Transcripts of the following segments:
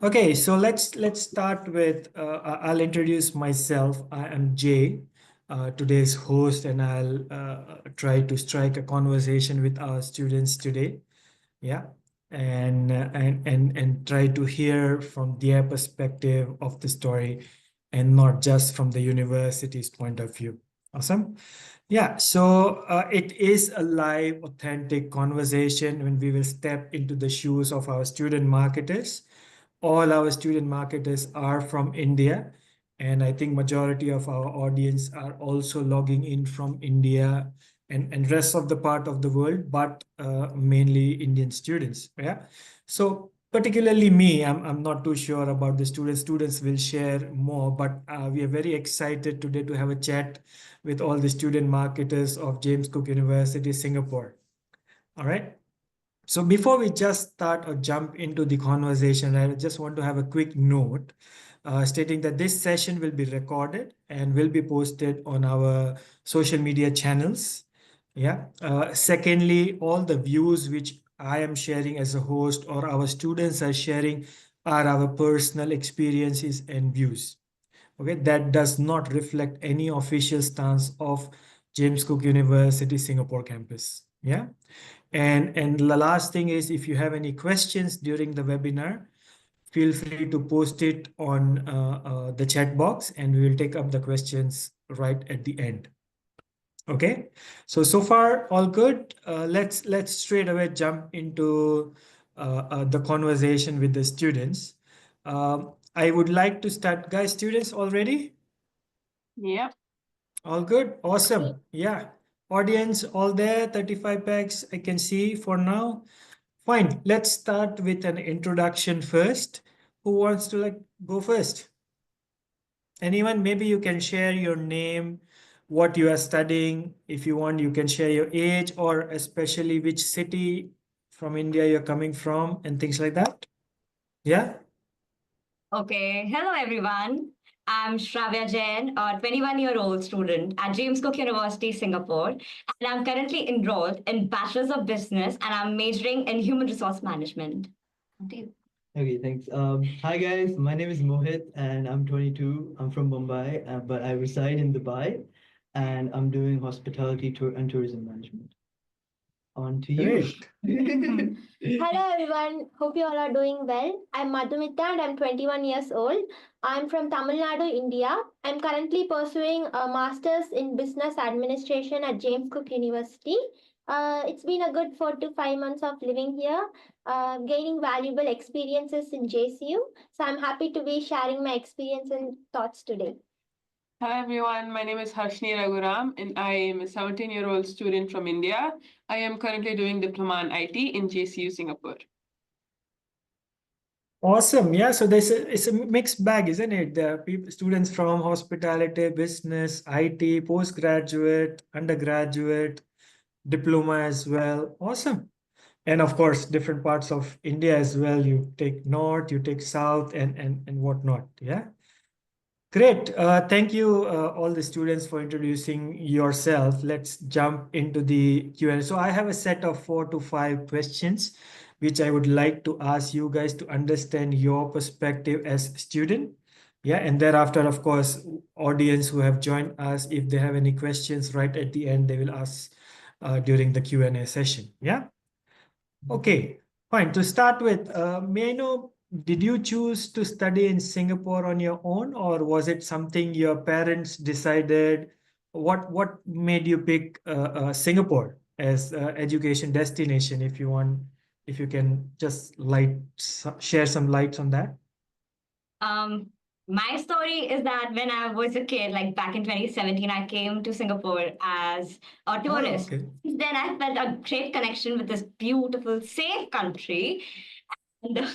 Okay, so let's start with I'll introduce myself. I am Jay, today's host, and I'll try to strike a conversation with our students today. Yeah, and try to hear from their perspective of the story, and not just from the university's point of view. Awesome. Yeah, so it is a live, authentic conversation when we will step into the shoes of our student marketers. All our student marketers are from India, and I think majority of our audience are also logging in from India and rest of the part of the world, but mainly Indian students. Yeah. So particularly me, I'm not too sure about the students. Students will share more, but we are very excited today to have a chat with all the student marketers of James Cook University, Singapore. All right. So before we just start or jump into the conversation, I just want to have a quick note stating that this session will be recorded and will be posted on our social media channels. Yeah. Secondly, all the views which I am sharing as a host or our students are sharing are our personal experiences and views. Okay, that does not reflect any official stance of James Cook University Singapore campus. Yeah. And the last thing is, if you have any questions during the webinar, feel free to post it on the chat box, and we will take up the questions right at the end. Okay, so far all good. Let's straight away jump into the conversation with the students. I would like to start, guys. Students already? Yeah. All good. Awesome. Yeah. Audience all there. 35 packs I can see for now. Fine. Let's start with an introduction first. Who wants to go first? Anyone? Maybe you can share your name, what you are studying. If you want, you can share your age or especially which city from India you're coming from and things like that. Yeah. Okay, hello everyone. I'm Shravya Jain, a 21-year-old student at James Cook University, Singapore, and I'm currently enrolled in Bachelor's of Business and I'm majoring in Human Resource Management. Okay, thanks. Hi guys, my name is Mohit and I'm 22. I'm from Mumbai, but I reside in Dubai and I'm doing hospitality tour and tourism management. On to you. Great. Hello everyone, hope you all are doing well. I'm Madhumita and I'm 21 years old. I'm from Tamil Nadu, India. I'm currently pursuing a master's in business administration at James Cook University. It's been a good 4 to 5 months of living here, gaining valuable experiences in JCU. So I'm happy to be sharing my experience and thoughts today. Hi everyone, my name is Harshni Raghuram and I am a 17-year-old student from India. I am currently doing Diploma in IT in JCU Singapore. Awesome. Yeah. So it's a mixed bag, isn't it? There are people, students from hospitality, business, IT, postgraduate, undergraduate, diploma as well. Awesome. And of course, different parts of India as well. You take north, you take south, and whatnot. Yeah. Great. Thank you, all the students, for introducing yourself. Let's jump into the Q&A. So I have a set of 4 to 5 questions, which I would like to ask you guys to understand your perspective as student. Yeah, and thereafter, of course, audience who have joined us, if they have any questions right at the end, they will ask during the Q&A session. Yeah. Okay, fine. To start with, may I know, did you choose to study in Singapore on your own, or was it something your parents decided? What made you pick Singapore as education destination? If you want, if you can just share some lights on that. My story is that when I was a kid, like back in 2017, I came to Singapore as a tourist. Okay. Since then, I felt a great connection with this beautiful, safe country. And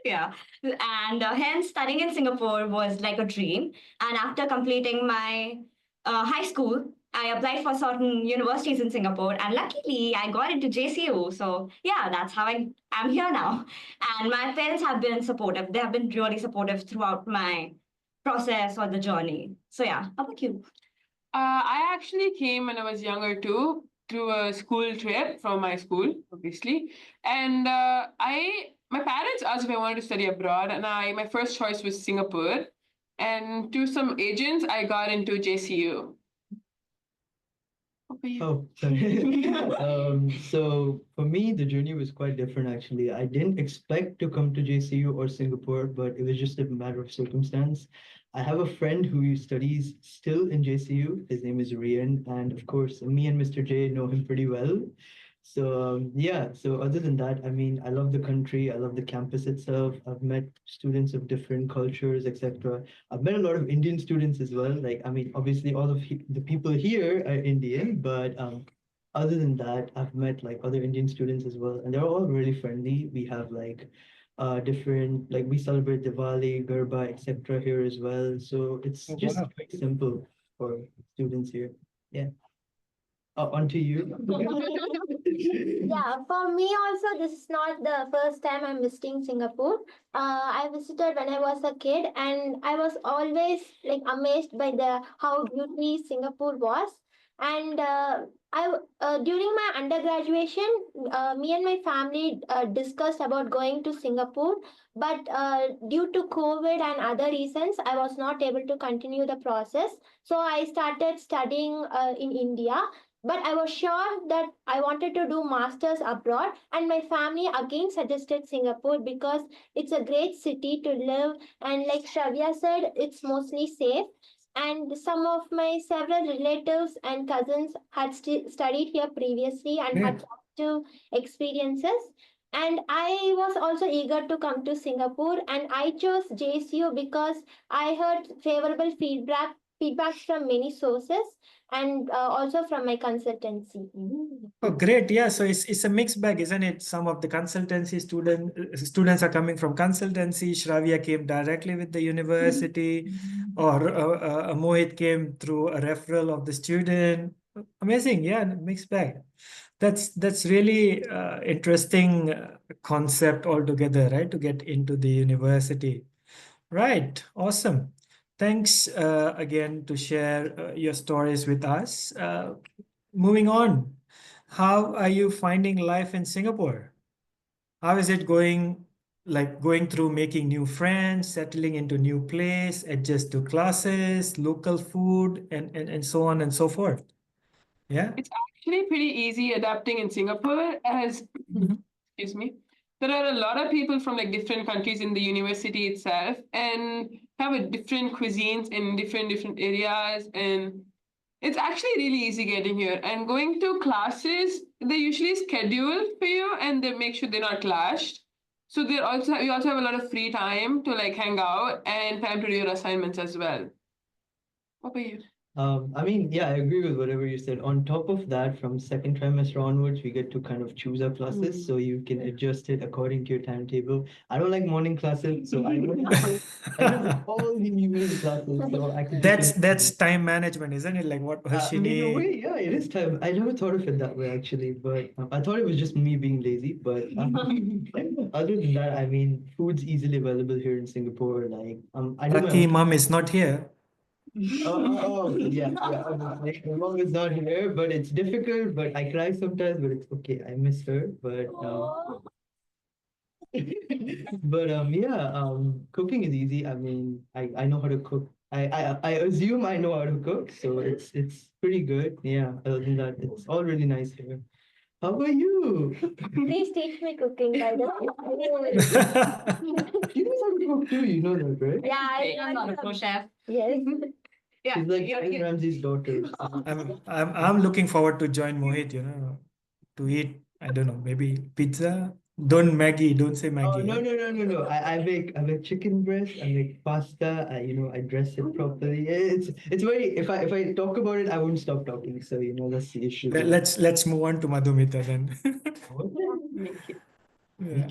yeah, and hence studying in Singapore was like a dream. And after completing my high school, I applied for certain universities in Singapore, and luckily I got into JCU. So yeah, that's how I am here now. And my parents have been supportive. They have been really supportive throughout my process or the journey. So yeah, how about you? I actually came when I was younger too, through a school trip from my school, obviously. And my parents asked if I wanted to study abroad, and my first choice was Singapore. And to some agents, I got into JCU. What about you? Oh, sorry. So for me, the journey was quite different actually. I didn't expect to come to JCU or Singapore, but it was just a matter of circumstance. I have a friend who studies still in JCU. His name is Rian, and of course, me and Mr. J know him pretty well. So yeah, so other than that, I mean, I love the country, I love the campus itself. I've met students of different cultures, etc. I've met a lot of Indian students as well. Like, I mean, obviously all of the people here are Indian, but other than that, I've met like other Indian students as well, and they're all really friendly. We have like different, like we celebrate Diwali, Garba, etc. here as well. So it's Oh, just wow. very simple for students here. Yeah. On to you. Yeah, for me also, this is not the first time I'm visiting Singapore. I visited when I was a kid, and I was always like amazed by the how beautifully Singapore was. And during my undergraduation, me and my family discussed about going to Singapore, but due to COVID and other reasons, I was not able to continue the process. So I started studying in India, but I was sure that I wanted to do masters abroad, and my family again suggested Singapore because it's a great city to live, and like Shravya said, it's mostly safe. And some of my several relatives and cousins had studied here previously and Yeah. had positive experiences. And I was also eager to come to Singapore, and I chose JCU because I heard favorable feedbacks from many sources, and also from my consultancy. Oh, great. Yeah. So it's a mixed bag, isn't it? Some of the consultancy students are coming from consultancy. Shravya came directly with the university, or Mohit came through a referral of the student. Amazing. Yeah, mixed bag. That's really interesting concept altogether, right? To get into the university. Right. Awesome. Thanks again to share your stories with us. Moving on, how are you finding life in Singapore? How is it going? Like going through making new friends, settling into new place, adjust to classes, local food, and so on and so forth. Yeah. It's actually pretty easy adapting in Singapore as, excuse me, there are a lot of people from like different countries in the university itself and have a different cuisines in different areas, and it's actually really easy getting here. And going to classes, they usually schedule for you and they make sure they're not clashed. So we also have a lot of free time to like hang out and time to do your assignments as well. What about you? I mean, yeah, I agree with whatever you said. On top of that, from second trimester onwards, we get to kind of choose our classes, so you can adjust it according to your timetable. I don't like morning classes, so I went all the evening classes, so I could That's time management, isn't it? Like what in a Harshini. way, yeah, it is time. I never thought of it that way actually, but I thought it was just me being lazy. But other than that, I mean, food's easily available here in Singapore. Like, I do my Lucky own. mom is not here. Yeah, yeah. Obviously. My mom is not here, but it's difficult. But I cry sometimes, but it's okay. I miss her. Yeah. Cooking is easy. I mean, I know how to cook. I assume I know how to cook, so it's pretty good. Yeah. Other than that, it's all really nice here. How about you? Please teach me cooking, by the way. You know how to cook too. You know that, right? Yeah, I'm not a pro chef. Yes. Yeah, She's like Ramsey's daughter. I'm looking forward to join Mohit, to eat, I don't know, maybe pizza. Don't say Oh Maggie. no Yeah? no no no no! I make chicken breast. I make pasta. I dress it properly. It's very if I talk about it, I won't stop talking. So that's the issue. Let's move on to Madhumita then. Yeah.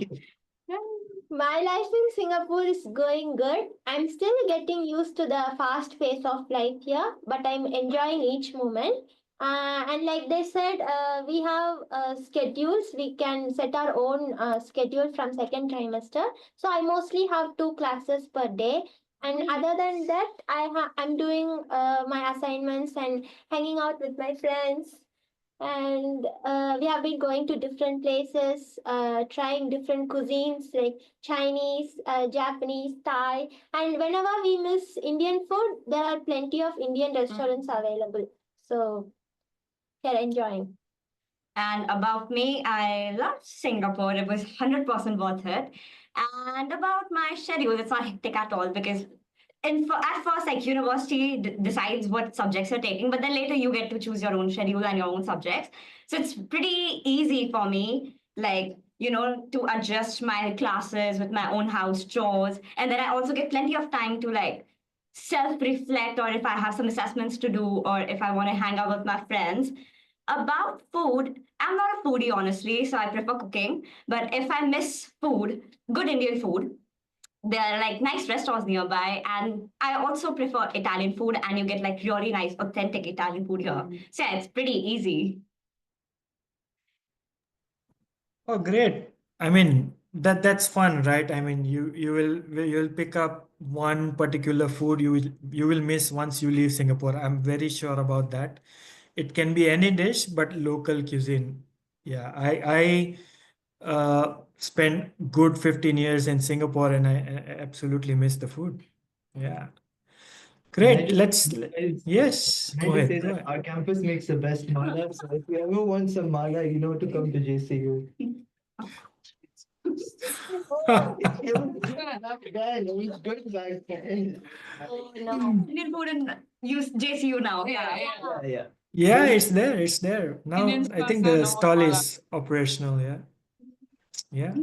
My life in Singapore is going good. I'm still getting used to the fast pace of life here, but I'm enjoying each moment. And like they said, we have schedules. We can set our own schedule from second trimester. So I mostly have 2 classes per day. And other than that, I'm doing my assignments and hanging out with my friends. And we have been going to different places, trying different cuisines like Chinese, Japanese, Thai. And whenever we miss Indian food, there are plenty of Indian restaurants available. So we're enjoying. And about me, I loved Singapore. It was 100% worth it. And about my schedule, it's not hectic at all because at first, like university decides what subjects you're taking, but then later you get to choose your own schedule and your own subjects. So it's pretty easy for me, like, to adjust my classes with my own house chores. And then I also get plenty of time to like self-reflect, or if I have some assessments to do, or if I want to hang out with my friends. About food, I'm not a foodie, honestly, so I prefer cooking. But if I miss food, good Indian food, there are like nice restaurants nearby. And I also prefer Italian food, and you get like really nice, authentic Italian food here. So yeah, it's pretty easy. Oh, great. I mean, that's fun, right? I mean, you'll pick up one particular food you will miss once you leave Singapore. I'm very sure about that. It can be any dish, but local cuisine. Yeah, I spent good 15 years in Singapore and I absolutely miss the food. Yeah. Great. Yes, I go just say ahead. Go that ahead. our campus makes the best mala. So if you ever want some mala, you know to come to JCU. It was then. It was good back then. Oh, no. Indian food in JCU now. Yeah. Yeah. Yeah, it's there. It's there. Now Indian I stores think are the no stall mala. is operational. Yeah. Yeah.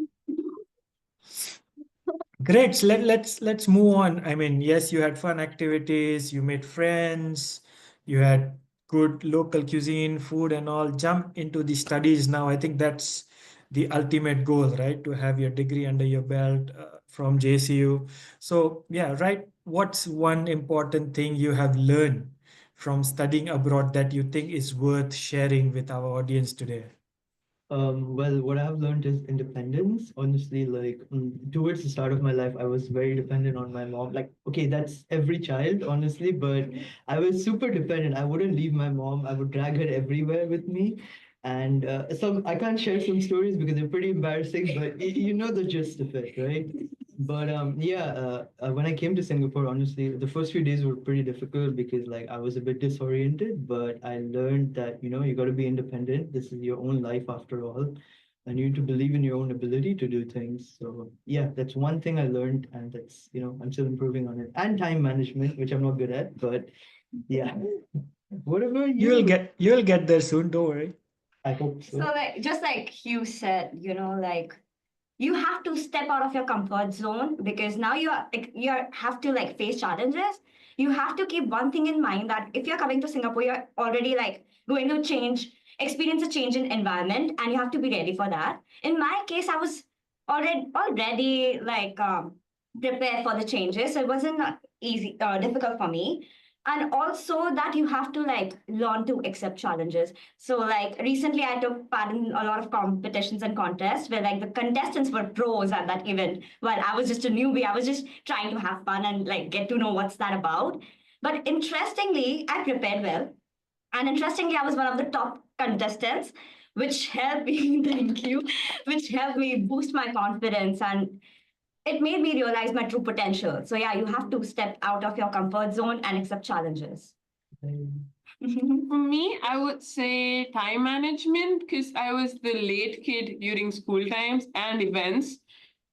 Great. So let's move on. I mean, yes, you had fun activities, you made friends, you had good local cuisine, food, and all. Jump into the studies now. I think that's the ultimate goal, right? To have your degree under your belt from JCU. So, yeah, right. What's one important thing you have learned from studying abroad that you think is worth sharing with our audience today? Well, what I've learned is independence. Honestly, like towards the start of my life, I was very dependent on my mom. Like, okay, that's every child, honestly, but I was super dependent. I wouldn't leave my mom. I would drag her everywhere with me. And some I can't share some stories because they're pretty embarrassing, but you know the gist of it, right? But yeah, when I came to Singapore, honestly, the first few days were pretty difficult because like I was a bit disoriented, but I learned that, you got to be independent. This is your own life after all, and you need to believe in your own ability to do things. So yeah, that's one thing I learned, and that's, I'm still improving on it. And time management, which I'm not good at, but yeah. What about You'll you? get there soon, don't worry. I hope So so. like just like Hugh said, like you have to step out of your comfort zone because now you have to like face challenges. You have to keep one thing in mind, that if you're coming to Singapore, you're already like going to experience a change in environment, and you have to be ready for that. In my case, I was already like prepared for the changes, so it wasn't easy difficult for me. And also that you have to like learn to accept challenges. So like recently I took part in a lot of competitions and contests where like the contestants were pros at that event, while I was just a newbie. I was just trying to have fun and like get to know what's that about. But interestingly, I prepared well. And interestingly, I was one of the top contestants, which helped me, thank you, which helped me boost my confidence, and it made me realize my true potential. So yeah, you have to step out of your comfort zone and accept challenges. For me, I would say time management because I was the late kid during school times and events.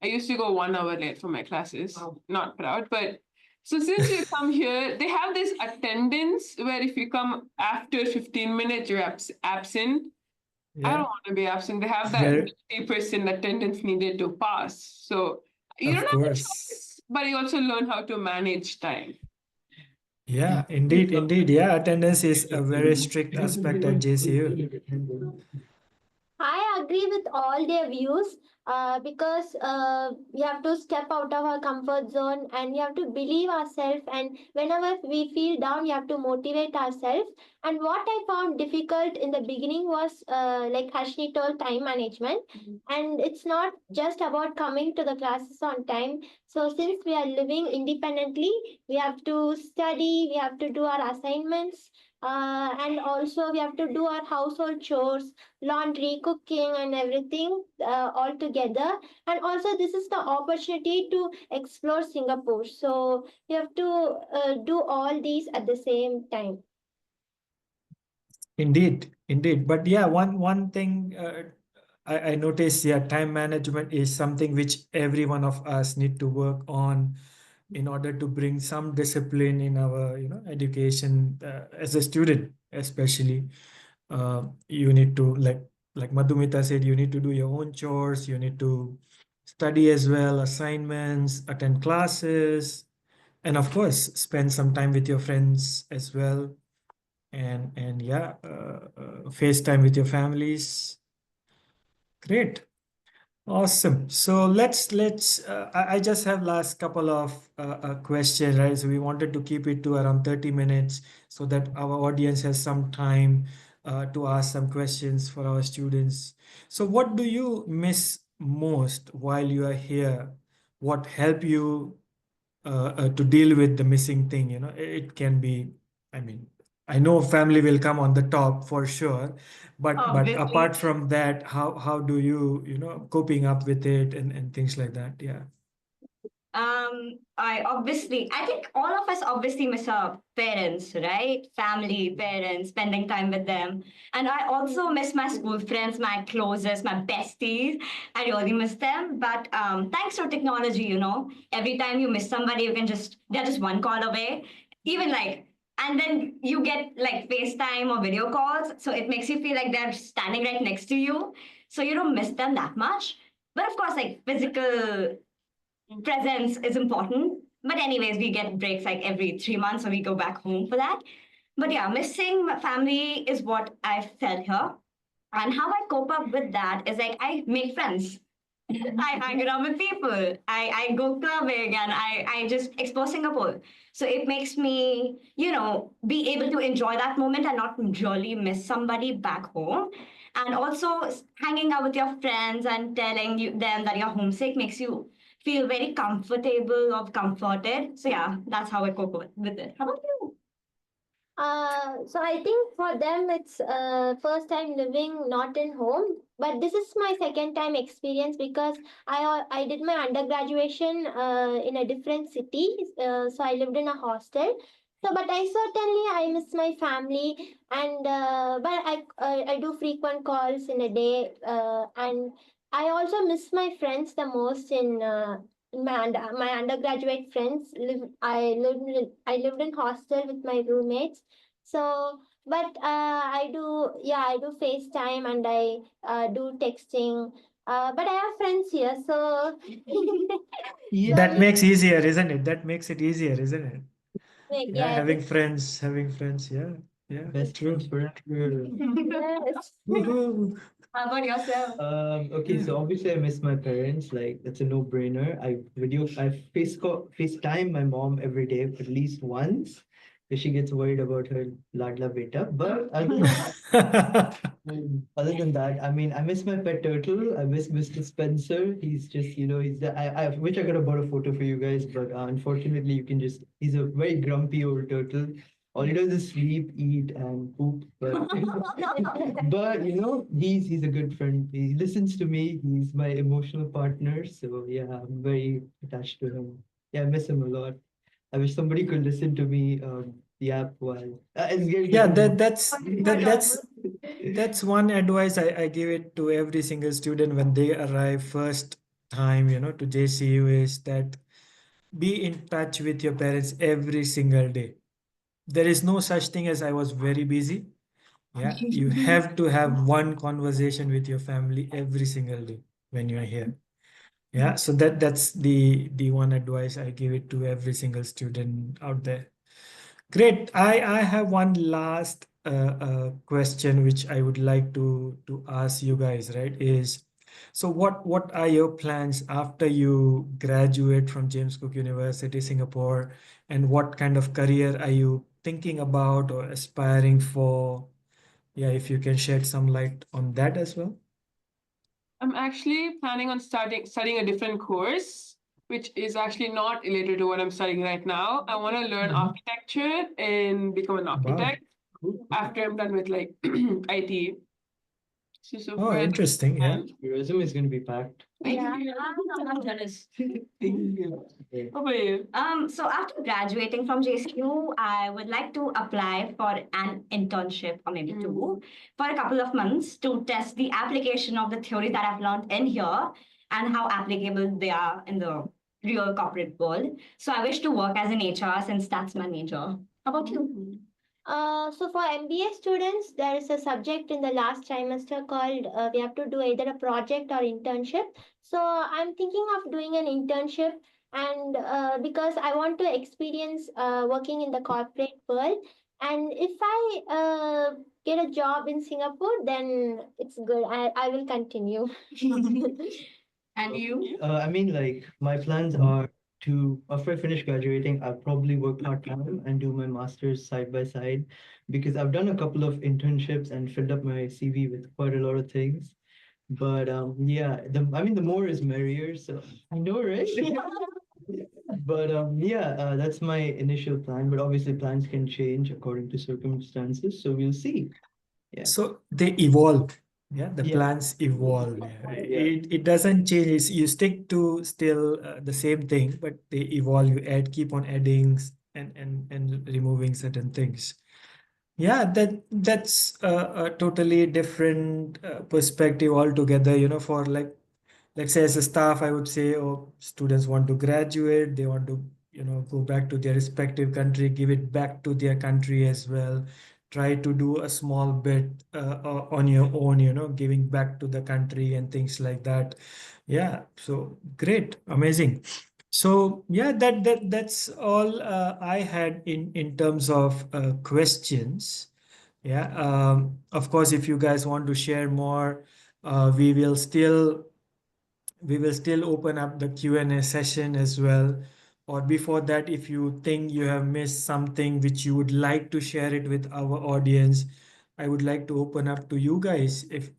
I used to go 1 hour late for my classes. Wow. Not proud, but so since you come here, they have this attendance where if you come after 15 minutes, you're absent. I don't Yeah, want to be absent. They have that very, 50% attendance needed to pass. So you don't of have a course. choice, but you also learn how to manage time. Yeah, indeed, indeed. Yeah, attendance is a very strict aspect at JCU. I agree with all their views because we have to step out of our comfort zone and we have to believe ourselves. And whenever we feel down, we have to motivate ourselves. And what I found difficult in the beginning was, like Harshni told, time management. And it's not just about coming to the classes on time. So, since we are living independently, we have to study, we have to do our assignments, And also we have to do our household chores, laundry, cooking, and everything all together. And also this is the opportunity to explore Singapore. So you have to do all these at the same time. Indeed, indeed. But yeah, one thing I noticed, yeah, time management is something which every one of us need to work on in order to bring some discipline in our, education as a student, especially. You need to, like Madhumita said, you need to do your own chores, you need to study as well, assignments, attend classes, and of course, spend some time with your friends as well, and yeah, FaceTime with your families. Great. Awesome. So let's. I just have last couple of questions, right? So we wanted to keep it to around 30 minutes so that our audience has some time to ask some questions for our students. So what do you miss most while you are here? What help you to deal with the missing thing? It can be, I mean, I know family will come on the top for sure, but Obviously. apart from that, how do you, coping up with it and things like that? Yeah. I think all of us obviously miss our parents, right? Family, parents, spending time with them. And I also miss my school friends, my closest, my besties. I really miss them. But thanks to technology, every time you miss somebody, they're just one call away. Even like, and then you get like FaceTime or video calls. So it makes you feel like they're standing right next to you. So you don't miss them that much. But of course, like physical presence is important. But anyways, we get breaks like every 3 months, so we go back home for that. But yeah, missing my family is what I felt here. And how I cope up with that is like I make friends. I hang around with people. I go clubbing and I just explore Singapore. So it makes me, be able to enjoy that moment and not really miss somebody back home. And also hanging out with your friends and telling them that you're homesick makes you feel very comfortable or comforted. So yeah, that's how I cope with it. How about you? So I think for them it's first time living not in home, but this is my second time experience because I did my undergraduation in a different city, so I lived in a hostel. So, but I miss my family, and but I do frequent calls in a day, and I also miss my friends the most in my undergraduate friends. I lived in hostel with my roommates. So, but I do FaceTime and I do texting. But I have friends here, so That Yeah. makes easier, isn't it? That makes it easier, isn't it? Yeah, yeah, having friends. Yeah, yeah, Best true. friends forever. yes. Woohoo. How about yourself? Okay, so obviously I miss my parents. Like it's a no-brainer. I FaceTime my mom every day at least once, because she gets worried about her ladla beta. But other than that, I mean, I miss my pet turtle. I miss Mr. Spencer. He's just, I wish I could have bought a photo for you guys, but unfortunately, he's a very grumpy old turtle. All he does is sleep, eat, and poop. But he's a good friend. He listens to me. He's my emotional partner. So yeah, I'm very attached to him. Yeah, I miss him a lot. I wish somebody could listen to me yap while it's getting Yeah, getting that's one advice I give it to every single student when they arrive first time, to JCU is that be in touch with your parents every single day. There is no such thing as I was very busy. Yeah, you have to have one conversation with your family every single day when you are here. Yeah, so that's the one advice I give it to every single student out there. Great. I have one last question which I would like to ask you guys, right? Is so what are your plans after you graduate from James Cook University, Singapore, and what kind of career are you thinking about or aspiring for? Yeah, if you can shed some light on that as well. I'm actually planning on studying a different course, which is actually not related to what I'm studying right now. I want to learn Mhm. architecture and become an Wow. architect. after I'm done with like IT. So Oh, far, interesting. Yeah. Your resume is going to be packed. Yeah, I'm jealous. thank you. Okay. How about you? So after graduating from JCU, I would like to apply for an internship or maybe two for a couple of months to test the application of the theory that I've learned in here and how applicable they are in the real corporate world. So I wish to work as an HR since that's my major. How about you? So for MBA students, there is a subject in the last trimester called we have to do either a project or internship. So I'm thinking of doing an internship, and because I want to experience working in the corporate world. And if I get a job in Singapore, then it's good. I will continue. And you? I mean, like, my plans are to, after I finish graduating, I'll probably work part-time and do my master's side by side because I've done a couple of internships and filled up my CV with quite a lot of things. But yeah, I mean, the more is merrier, so I know, right? But yeah, that's my initial plan. But obviously, plans can change according to circumstances, so we'll see. Yeah. So they evolve. Yeah, the Yeah. plans evolve. Yeah. Yeah. It doesn't change. You stick to still the same thing, but they evolve. You add, keep on adding and removing certain things. Yeah, that's a totally different perspective altogether. For like, let's say as a staff, I would say, oh, students want to graduate, they want to, go back to their respective country, give it back to their country as well. Try to do a small bit on your own, giving back to the country and things like that. Yeah, so great, amazing. So yeah, that's all I had in terms of questions. Yeah, of course, if you guys want to share more, we will still open up the Q&A session as well. Or before that, if you think you have missed something which you would like to share it with our audience, I would like to open up to you guys. If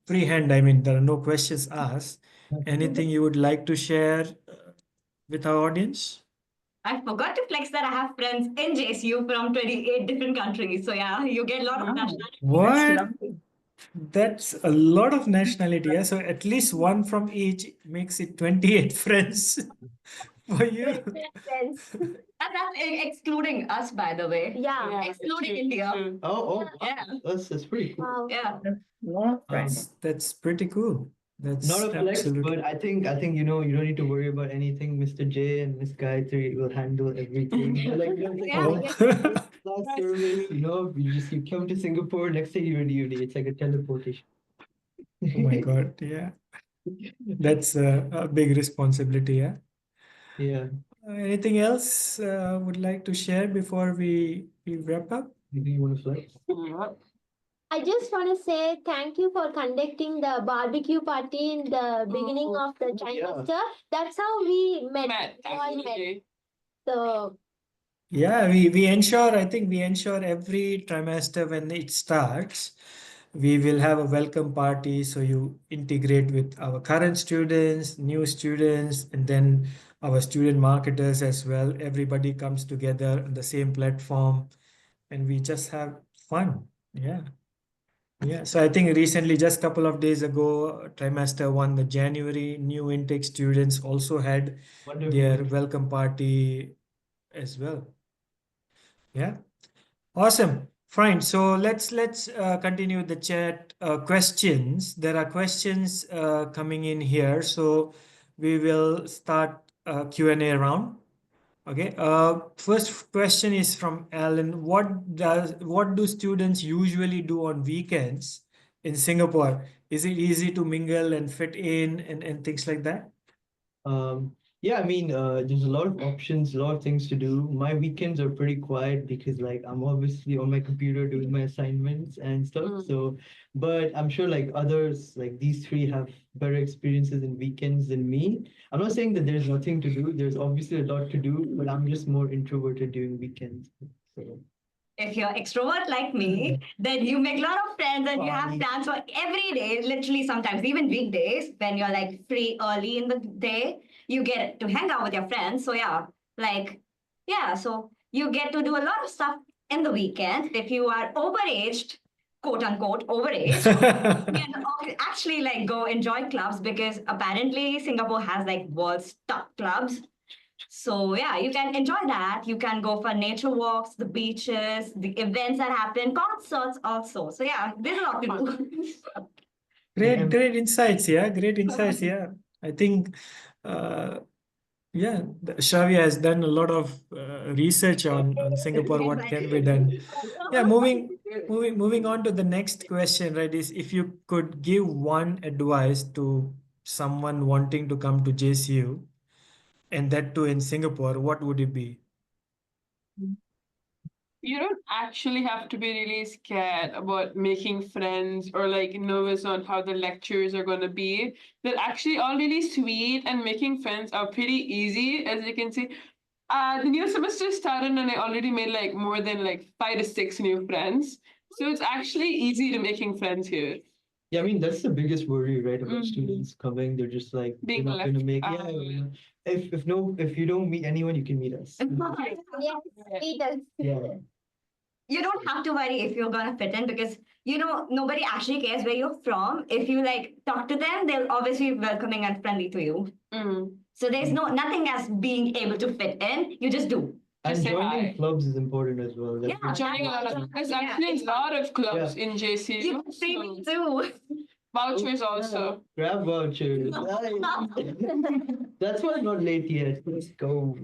free hand, I mean, there are no questions asked. Anything you would like to share with our audience? I forgot to flex that I have friends in JCU from 28 different countries. So yeah, you get a lot of nationality. What? That's a lot of nationality. Yeah? So at least one from each makes it 28 friends for you. Friends. And that's excluding us, by the way. Yeah. Excluding true, India. true. Oh, Yeah. that's pretty cool. Wow. Yeah. That's pretty cool. That's Not a flex, absolutely. but I think you don't need to worry about anything. Mr. J and Miss Gayatri will handle everything. Yeah. Oh. Last service, you come to Singapore, next day you're in uni. It's like a teleportation. Oh my God. Yeah. That's a big responsibility. Yeah. Yeah. Anything else would like to share before we wrap up? Maybe you want to flex? Yeah. I just want to say thank you for conducting the barbecue party in the beginning of the trimester. That's how we met. Matt, How I met. absolutely. So Yeah, we ensure, I think we ensure every trimester when it starts, we will have a welcome party. So you integrate with our current students, new students, and then our student marketers as well. Everybody comes together on the same platform and we just have fun. Yeah. Yeah. So I think recently, just a couple of days ago, trimester one, the January new intake students also had their Wonderful. welcome party as well. Yeah. Awesome. Fine. So let's continue the chat questions. There are questions coming in here. So we will start Q&A round. Okay. First question is from Alan. What do students usually do on weekends in Singapore? Is it easy to mingle and fit in and things like that? Yeah, I mean, there's a lot of options, a lot of things to do. My weekends are pretty quiet because, like, I'm obviously on my computer doing my assignments and stuff. So, but I'm sure, like, others, like these three, have better experiences in weekends than me. I'm not saying that there's nothing to do. There's obviously a lot to do, but I'm just more introverted during weekends. So, If you're extrovert like me, then you make a lot of friends and you have plans for every day, literally sometimes even weekdays when you're like free early in the day, you get to hang out with your friends. So yeah, like, yeah, so you get to do a lot of stuff in the weekend, if you are overaged, quote unquote, overaged, you can actually like go enjoy clubs because apparently Singapore has like world's top clubs. So yeah, you can enjoy that. You can go for nature walks, the beaches, the events that happen, concerts also. So yeah, there's a lot to do. Great insights. Yeah, great insights. Yeah, I think, yeah, Shravya has done a lot of research on Singapore. What can be done? Yeah, moving on to the next question, right? Is if you could give one advice to someone wanting to come to JCU, and that too in Singapore, what would it be? You don't actually have to be really scared about making friends or like nervous on how the lectures are going to be. They're actually all really sweet, and making friends are pretty easy, as you can see. The new semester started and I already made like more than like 5 to 6 new friends. So it's actually easy to making friends here. Yeah, I mean that's the biggest worry, right? About students coming, they're just like Being they're not going to left make. out. If you don't meet anyone, you can meet us. Yes, he does. Yeah. You don't have to worry if you're gonna fit in because nobody actually cares where you're from. If you like talk to them, they'll obviously be welcoming and friendly to you. Mm. So there's nothing as being able to fit in. You just do. And Just say joining hi. clubs is important as well. Like, Yeah. Joining a lot of there's actually a lot of clubs in JCU. You can see me So too. vouchers also. grab vouchers. That's why I'm not late yet. Let's go.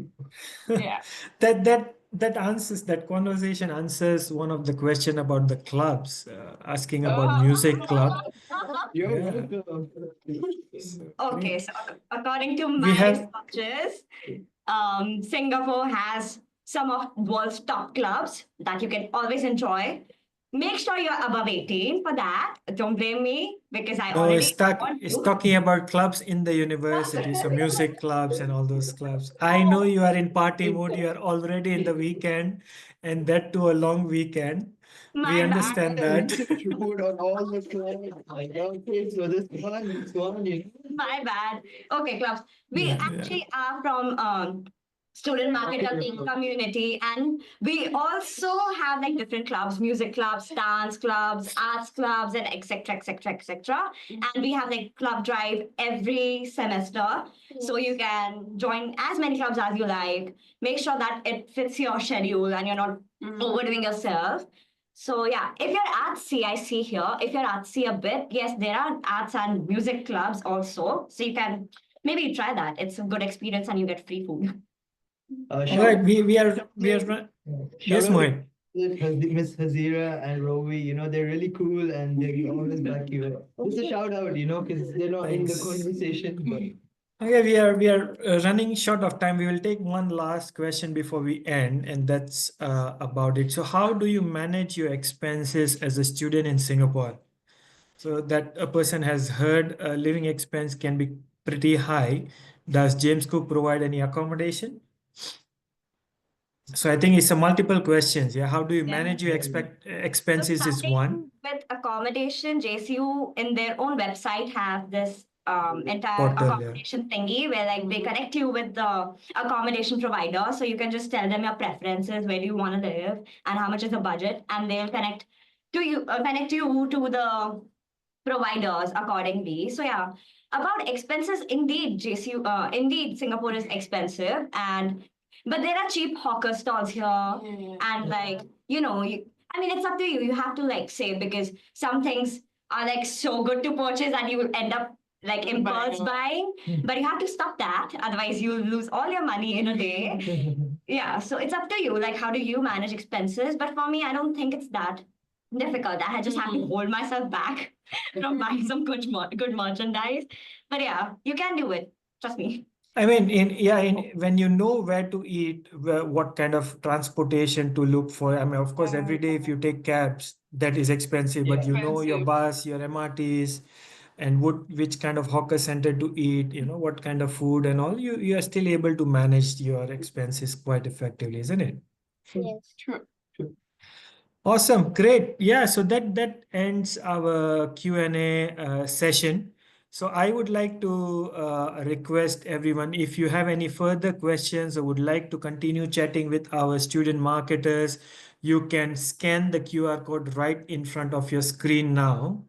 Yeah. That conversation answers one of the question about the clubs, asking about Oh. music club. You're Yeah. welcome. Okay, so according to We my have- researches, Singapore has some of world's top clubs that you can always enjoy. Make sure you're above 18 for that. Don't blame me because I No, already it's you. talking about clubs in the university, so music clubs and all those clubs. I know you are in party mood, you are already in the weekend, and that too a long weekend. We My bad. understand that. Food on all the clubs. Like, okay, so this one, My bad. Okay, clubs. We Yeah, actually are from student marketing community, and we also have like different clubs, music clubs, dance clubs, arts clubs, and etc. etc. etc. And we have like club drive every semester, so you can join as many clubs as you like. Make sure that it fits your schedule and you're not overdoing yourself. So yeah, if you're artsy, I see here, if you're artsy a bit, yes, there are arts and music clubs also. So you can maybe try that. It's a good experience and you get free food. All right, we are yes, Mohit. Miss Hazira and Rovi, they're really cool and they always back you up. Just a shout out, because they're not in the Thanks. conversation. But Okay, we are running short of time. We will take one last question before we end, and that's about it. So, how do you manage your expenses as a student in Singapore? So that a person has heard living expense can be pretty high. Does James Cook provide any accommodation? So I think it's a multiple questions. Yeah, how do you manage your expenses is one. With accommodation, JCU in their own website have this entire Portal, yeah. accommodation thingy where like they connect you with the accommodation provider. So you can just tell them your preferences, where do you want to live, and how much is the budget, and they'll connect you to the providers accordingly. So yeah, about expenses, indeed, indeed Singapore is expensive, but there are cheap hawker stalls here, and like I mean, it's up to you. You have to like save because some things are like so good to purchase that you will end up like impulse buying, but you have to stop that. Otherwise, you'll lose all your money in a day. Yeah, so it's up to you. Like, how do you manage expenses? But for me, I don't think it's that difficult. I just have to hold myself back from buying some good merchandise. But yeah, you can do it. Trust me. I mean, when you know where to eat, what kind of transportation to look for. I mean, of course, every day if you take cabs, that is expensive, but you know your bus, your MRTs, and which kind of hawker center to eat, what kind of food and all, you are still able to manage your expenses quite effectively, isn't it? Yes. True. Awesome, great. Yeah, so that ends our Q&A session. So I would like to request everyone, if you have any further questions or would like to continue chatting with our student marketers, you can scan the QR code right in front of your screen now.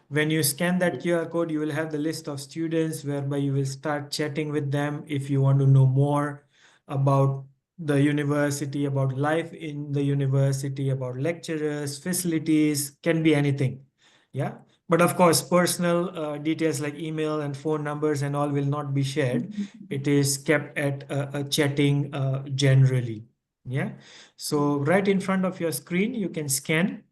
When you scan that QR code, you will have the list of students whereby you will start chatting with them if you want to know more about the university, about life in the university, about lecturers, facilities, can be anything. Yeah. But of course, personal details like email and phone numbers and all will not be shared. It is kept at a chatting generally. Yeah. So right in front of your screen, you can scan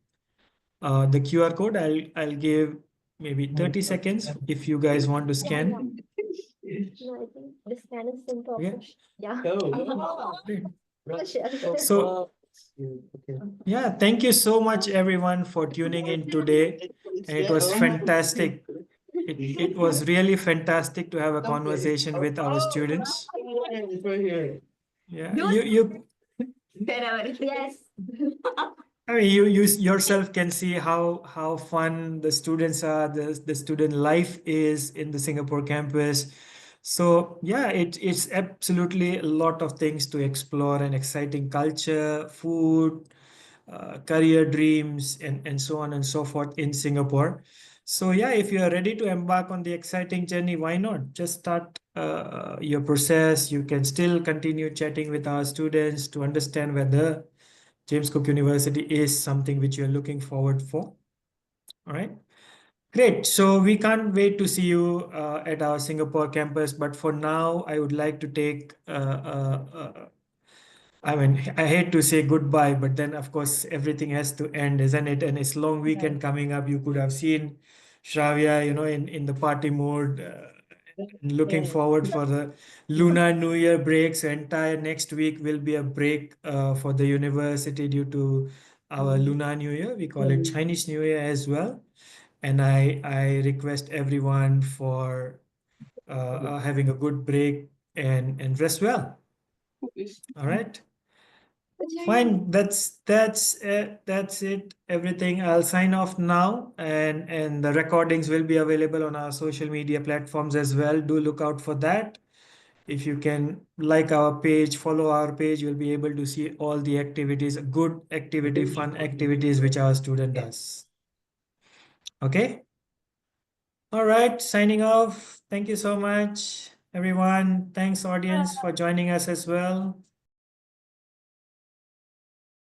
the QR code. I'll give maybe 30 seconds if you guys want to scan. No, I think the scan is in Yeah. progress. Yeah. Great. Sure. So Okay. yeah, thank you so much everyone for tuning in today. And it was fantastic. It was really fantastic to have a conversation with our students. It's right here. Yeah, you Wherever. Yes. I mean, you yourself can see how fun the students are, the student life is in the Singapore campus. So yeah, it's absolutely a lot of things to explore, and exciting culture, food, career dreams, and so on and so forth in Singapore. So yeah, if you are ready to embark on the exciting journey, why not? Just start your process. You can still continue chatting with our students to understand whether James Cook University is something which you're looking forward for. All right. Great. So we can't wait to see you at our Singapore campus. But for now, I would like to take I mean, I hate to say goodbye, but then of course everything has to end, isn't it? And it's long weekend coming up. You could have seen Shravya, in the party mode, looking forward for the Lunar New Year break. So entire next week will be a break for the university due to our Lunar New Year. We call it Chinese New Year as well. And I request everyone for having a good break and rest well. All right. Fine, that's it. Everything. I'll sign off now, and the recordings will be available on our social media platforms as well. Do look out for that. If you can like our page, follow our page, you'll be able to see all the activities, good activity, fun activities which our student does. Okay. All right, signing off. Thank you so much, everyone. Thanks, audience, for joining us as well.